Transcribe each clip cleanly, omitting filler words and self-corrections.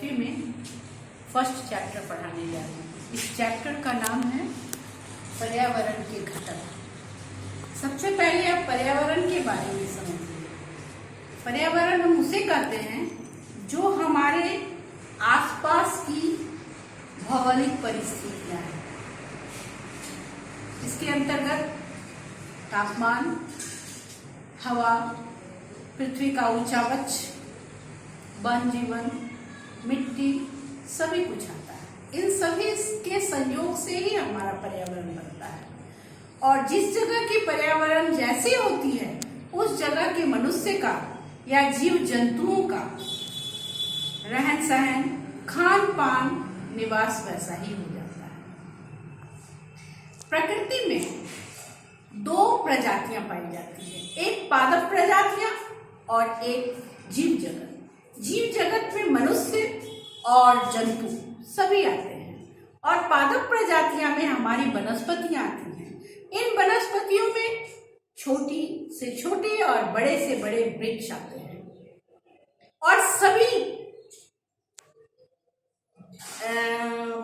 चौथे में first chapter पढ़ाने जा रही हूँ। इस चैप्टर का नाम है पर्यावरण के घटक। सबसे पहले आप पर्यावरण के बारे में समझिए। पर्यावरण हम उसे कहते हैं जो हमारे आसपास की भौगोलिक परिस्थितियां हैं। इसके अंतर्गत तापमान, हवा, पृथ्वी का ऊंचा वृक्ष, वन जीवन, मिट्टी, सभी कुछ आता है। इन सभी के संयोग से ही हमारा पर्यावरण बनता है। और जिस जगह की पर्यावरण जैसी होती है उस जगह के मनुष्य का या जीव जंतुओं का रहन सहन, खान पान, निवास वैसा ही हो जाता है। प्रकृति में दो प्रजातियां पाई जाती है, एक पादप प्रजातियां और एक जीव जगत। जीव जगत में मनुष्य और जंतु सभी आते हैं और पादप प्रजातियां में हमारी वनस्पतियां आती हैं। इन वनस्पतियों में छोटी से छोटे और बड़े से बड़े वृक्ष आते हैं और सभी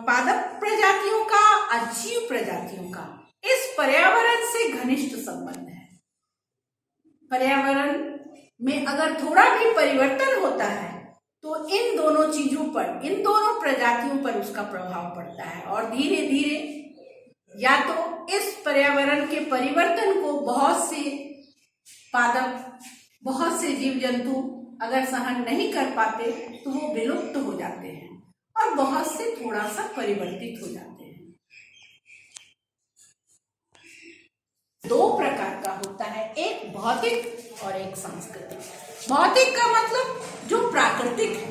पादप प्रजातियों का और जीव प्रजातियों का इस पर्यावरण से घनिष्ठ संबंध है। पर्यावरण में अगर थोड़ा भी परिवर्तन होता है तो इन दोनों चीजों पर, इन दोनों प्रजातियों पर उसका प्रभाव पड़ता है और धीरे धीरे या तो इस पर्यावरण के परिवर्तन को बहुत से पादप, बहुत से जीव जंतु अगर सहन नहीं कर पाते तो वो विलुप्त हो जाते हैं और बहुत से थोड़ा सा परिवर्तित हो जाते हैं। दो प्रकार का होता है, एक भौतिक और एक सांस्कृतिक। भौतिक का मतलब जो प्राकृतिक है,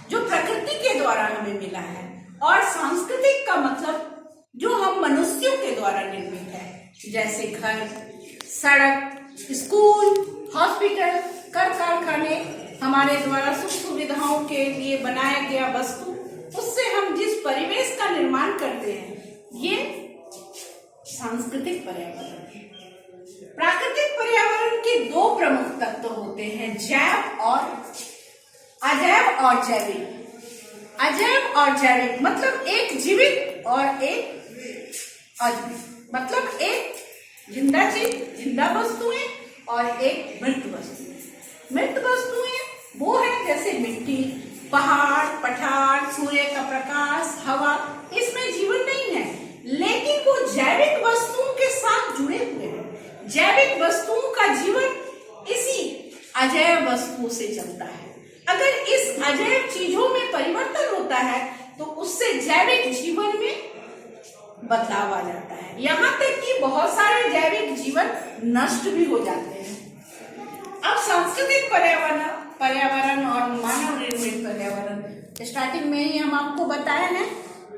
जो प्रकृति के द्वारा हमें मिला है, और सांस्कृतिक का मतलब जो हम मनुष्यों के द्वारा निर्मित है, जैसे घर, सड़क, स्कूल, हॉस्पिटल, कारखाने, हमारे द्वारा सुख सुविधाओं के लिए बनाया गया वस्तु, उससे हम जिस परिवेश का निर्माण करते हैं, ये सांस्कृतिक पर्यावरण है। प्राकृतिक पर्यावरण के दो प्रमुख तत्व होते हैं, जैव और अजैव और जैविक। अजैव और जैविक मतलब एक जीवित और एक अजीवित, मतलब एक जिंदा चीज, जिंदा वस्तुएं और एक मृत वस्तुएं। मृत वस्तुएं वो है जैसे मिट्टी, पहाड़, पठार, सूर्य का प्रकाश, हवा, इसमें जीवन नहीं है, लेकिन वो जैविक वस्तुओं के साथ जुड़े हुए हैं। जैविक वस्तुओं का जीवन इसी अजैव वस्तुओं से चलता है। अगर इस अजैव चीजों में परिवर्तन होता है तो उससे जैविक जीवन में बदलाव आ जाता है, यहाँ तक कि बहुत सारे जैविक जीवन नष्ट भी हो जाते हैं। अब सांस्कृतिक पर्यावरण और मानव निर्मित पर्यावरण, स्टार्टिंग में ही हम आपको बताए हैं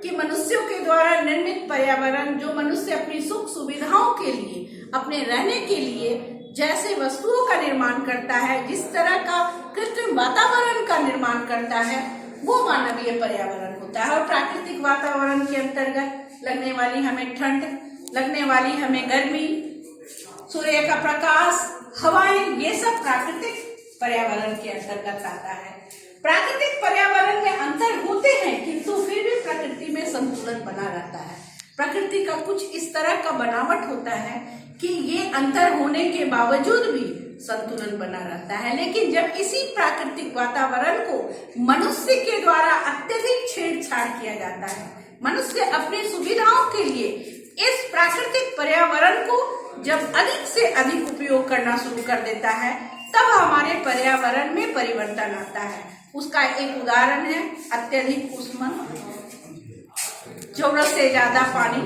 कि मनुष्यों के द्वारा निर्मित पर्यावरण, जो मनुष्य अपनी सुख सुविधाओं के लिए, अपने रहने के लिए जैसे वस्तुओं का निर्माण करता है, जिस तरह का कृत्रिम वातावरण का निर्माण करता है, वो मानवीय पर्यावरण होता है। और प्राकृतिक वातावरण के अंतर्गत लगने वाली हमें ठंड, लगने वाली हमें गर्मी, सूर्य का प्रकाश, हवाएं, ये सब प्राकृतिक पर्यावरण के अंतर्गत आता है। प्राकृतिक पर्यावरण में अंतर होते हैं किंतु फिर भी प्रकृति में संतुलन बना रहता है। प्रकृति का कुछ इस तरह का बनावट होता है कि ये अंतर होने के बावजूद भी संतुलन बना रहता है। लेकिन जब इसी प्राकृतिक वातावरण को मनुष्य के द्वारा अत्यधिक छेड़छाड़ किया जाता है, मनुष्य अपनी सुविधाओं के लिए इस प्राकृतिक पर्यावरण को जब अधिक से अधिक उपयोग करना शुरू कर देता है, तब हमारे पर्यावरण में परिवर्तन आता है। उसका एक उदाहरण है अत्यधिक ऊष्मा, जरूरत से ज्यादा पानी,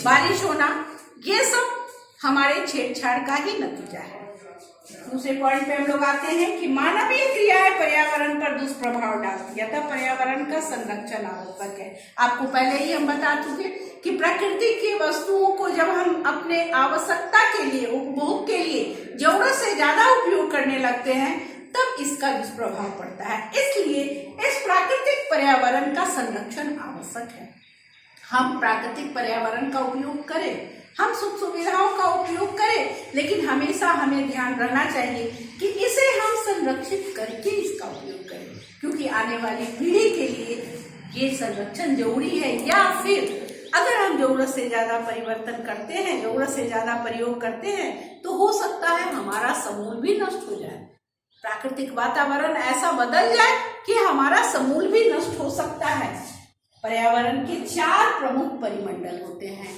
बारिश होना, ये सब हमारे छेड़छाड़ का ही नतीजा है। दूसरे पॉइंट पे हम लोग आते हैं कि मानवीय क्रियाएं पर्यावरण पर दुष्प्रभाव डालती है, तब पर्यावरण का संरक्षण आवश्यक है। आपको पहले ही हम बता चुके कि प्रकृति की वस्तुओं को जब हम अपने आवश्यकता के लिए, उपभोग के लिए जरूरत से ज्यादा उपयोग करने लगते हैं, तब इसका दुष्प्रभाव पड़ता है। इसलिए इस प्राकृतिक पर्यावरण का संरक्षण आवश्यक है। हम प्राकृतिक पर्यावरण का उपयोग करें, हम सुख सुविधाओं का उपयोग करें, लेकिन हमेशा हमें ध्यान रखना चाहिए कि इसे हम संरक्षित करके इसका उपयोग करें। क्योंकि आने वाली पीढ़ी के लिए ये संरक्षण जरूरी है। या फिर अगर हम जरूरत से ज्यादा परिवर्तन करते हैं, जरूरत से ज्यादा प्रयोग करते हैं, तो हो सकता है हमारा समूल भी नष्ट हो जाए, प्राकृतिक वातावरण ऐसा बदल जाए कि हमारा समूल भी नष्ट हो सकता है। पर्यावरण के 4 प्रमुख परिमंडल होते हैं: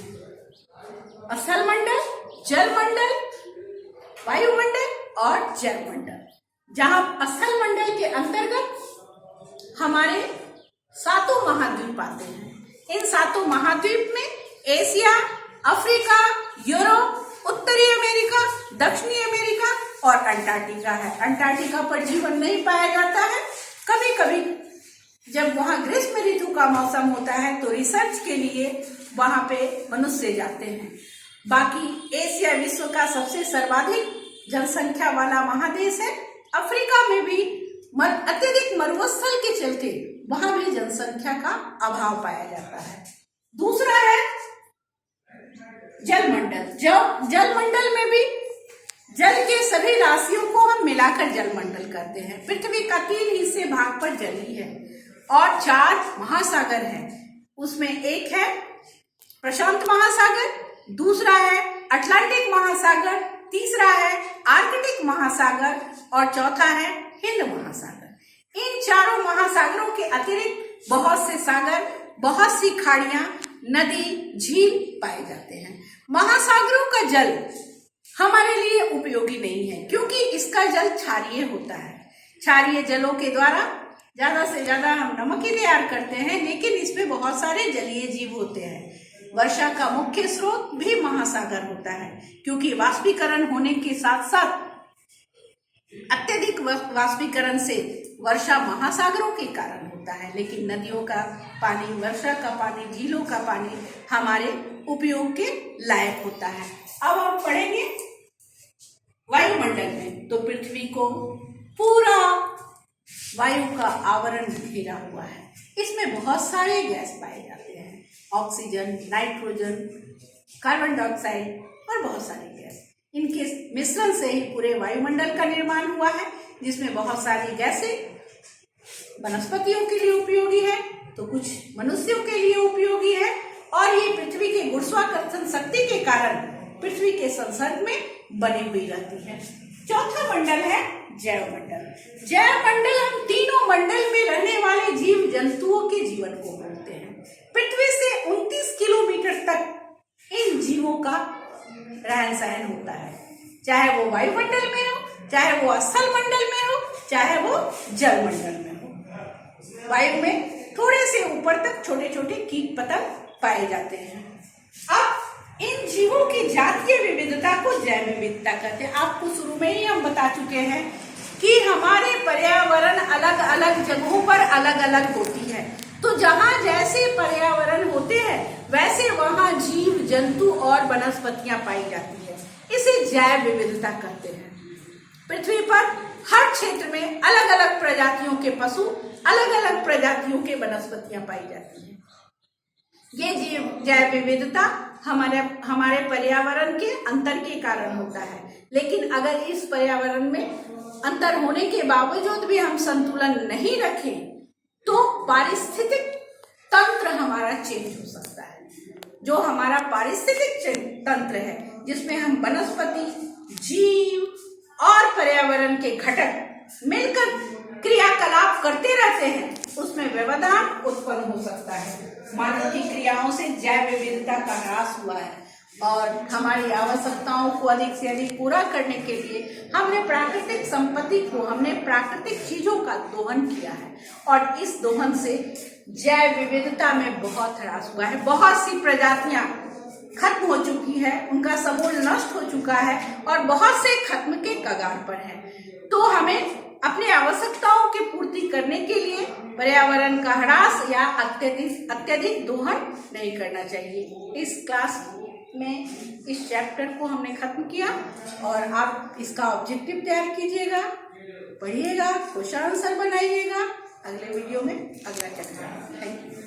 स्थल मंडल, जल मंडल, वायुमंडल और जलमंडल। जहां स्थल मंडल के अंतर्गत हमारे 7 महाद्वीप आते हैं। इन 7 महाद्वीप में एशिया, अफ्रीका, यूरोप, उत्तरी अमेरिका, दक्षिणी अमेरिका और अंटार्कटिका है। अंटार्कटिका पर जीवन नहीं पाया जाता है। कभी कभी जब वहां ग्रीष्म ऋतु का मौसम होता है तो रिसर्च के लिए वहां पे मनुष्य जाते हैं। बाकी एशिया विश्व का सबसे सर्वाधिक जनसंख्या वाला महादेश है। अफ्रीका में भी अत्यधिक मरुस्थल के चलते वहां भी जनसंख्या का अभाव पाया जाता है। दूसरा है जलमंडल। जलमंडल में भी जल के सभी राशियों को हम मिलाकर जलमंडल करते हैं। पृथ्वी का 3 हिस्से भाग पर जल ही है और 4 महासागर हैं। उसमें एक है प्रशांत महासागर, दूसरा है अटलांटिक महासागर, तीसरा है आर्कटिक महासागर और चौथा है हिंद महासागर। इन चारों महासागरों के अतिरिक्त बहुत से सागर, बहुत सी खाड़ियां, नदी, झील पाए जाते हैं। महासागरों का जल हमारे लिए उपयोगी नहीं है क्योंकि इसका जल क्षारीय होता है। क्षारीय जलों के द्वारा ज्यादा से ज्यादा हम नमक ही तैयार करते हैं, लेकिन इसमें बहुत सारे जलीय जीव होते हैं। वर्षा का मुख्य स्रोत भी महासागर होता है क्योंकि वाष्पीकरण होने के साथ साथ अत्यधिक वाष्पीकरण से वर्षा महासागरों के कारण होता है। लेकिन नदियों का पानी, वर्षा का पानी, झीलों का पानी हमारे उपयोग के लायक होता है। अब हम पढ़ेंगे वायुमंडल में। तो पृथ्वी को पूरा वायु का आवरण घेरा हुआ है। इसमें बहुत सारे गैस पाए जाते हैं: ऑक्सीजन, नाइट्रोजन, कार्बन डाइऑक्साइड और बहुत सारे गैस। इनके मिश्रण से ही पूरे वायुमंडल का निर्माण हुआ है, जिसमें बहुत सारी गैसें वनस्पतियों के लिए उपयोगी है तो कुछ मनुष्यों के लिए उपयोगी है। और ये पृथ्वी के गुरुत्वाकर्षण शक्ति के कारण पृथ्वी के संसर्ग में बनी हुई रहती है। चौथा मंडल है जैव मंडल। जैव मंडल हम तीनों मंडल में रहने वाले जीव जंतुओं के जीवन को बोलते हैं। पृथ्वी से 29 किलोमीटर तक इन जीवों का रहन सहन होता है, चाहे वो वायुमंडल में हो, चाहे वो स्थल मंडल में हो, चाहे वो जल मंडल में हो। वायु में थोड़े से ऊपर तक छोटे छोटे कीट पतंग पाए जाते हैं। अब इन जीवों की जातीय विविधता को जैव विविधता कहते हैं। आपको शुरू में ही हम बता चुके हैं कि हमारे पर्यावरण अलग अलग जगहों पर अलग अलग होती है। तो जहाँ जैसे पर्यावरण होते हैं वैसे वहाँ जीव जंतु और वनस्पतियां पाई जाती है। इसे जैव विविधता कहते हैं। पृथ्वी पर हर क्षेत्र में अलग अलग प्रजातियों के पशु, अलग अलग प्रजातियों के वनस्पतियां पाई जाती हैं। ये जीव जैव विविधता हमारे पर्यावरण के अंतर के कारण होता है। लेकिन अगर इस पर्यावरण में अंतर होने के बावजूद भी हम संतुलन नहीं रखें तो पारिस्थितिक तंत्र हमारा चेंज हो सकता है। जो हमारा पारिस्थितिक तंत्र है, जिसमें हम वनस्पति, जीव और पर्यावरण के घटक मिलकर क्रियाकलाप करते रहते हैं, उसमें व्यवधान उत्पन्न हो सकता है। मानव की क्रियाओं से जैव विविधता का ह्रास हुआ है और हमारी आवश्यकताओं को अधिक से अधिक पूरा करने के लिए हमने प्राकृतिक संपत्ति को, हमने प्राकृतिक चीजों का दोहन किया है और इस दोहन से जैव विविधता में बहुत ह्रास हुआ है। बहुत सी प्रजातियां खत्म हो चुकी है, उनका समूल नष्ट हो चुका है और बहुत से खत्म के कगार पर है। तो हमें अपनी आवश्यकताओं की पूर्ति करने के लिए पर्यावरण का ह्रास या अत्यधिक दोहन नहीं करना चाहिए। इस क्लास में इस चैप्टर को हमने खत्म किया और आप इसका ऑब्जेक्टिव तैयार कीजिएगा, पढ़िएगा, क्वेश्चन आंसर बनाइएगा। अगले वीडियो में अगला चैप्टर। Thank you.